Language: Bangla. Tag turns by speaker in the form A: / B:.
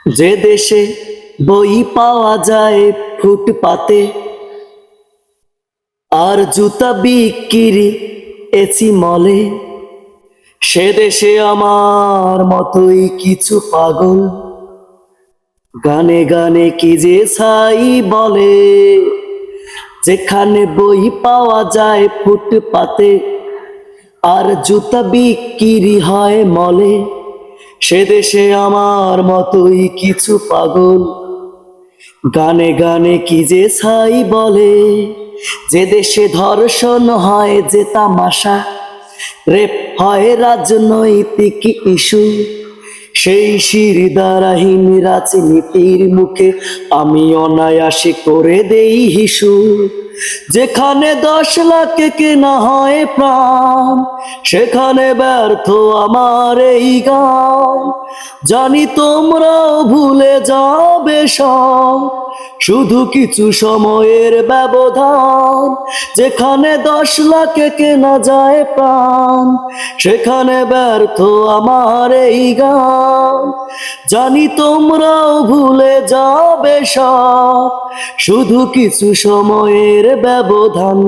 A: যে দেশে বই পাওয়া যায় ফুটপাতে, আর জুতা বিক্রি এসি মলে, সে দেশে আমার মতোই কিছু পাগল গানে গানে কি যে ছাই বলে। যেখানে বই পাওয়া যায় ফুটপাতে, আর জুতা বিক্রি হয় মলে, সে দেশে আমার মতোই কিছু পাগল গানে গানে কি যে ছাই বলে। যে দেশে ধর্ষণ হয় যে তামাশা, রেপ হয় রাজনৈতিক ইস্যু, সেই শিরদাঁড়াহীন রাজনীতির মুখে আমি অনায়াসে করে দেই হিসু। যেখানে 10 লাখ কেনা হয় প্রাণ, সেখানে ব্যর্থ আমার এই গান। জানি তোমরাও ভুলে যাবে সব, শুধু কিছু সময়ের ব্যবধান। যেখানে 10 লাখ কেনা যায় প্রাণ, সেখানে ব্যর্থ আমার এই গান। জানি তোমরাও ভুলে যাবে সব, শুধু কিছু সময়ের ব্যবধান।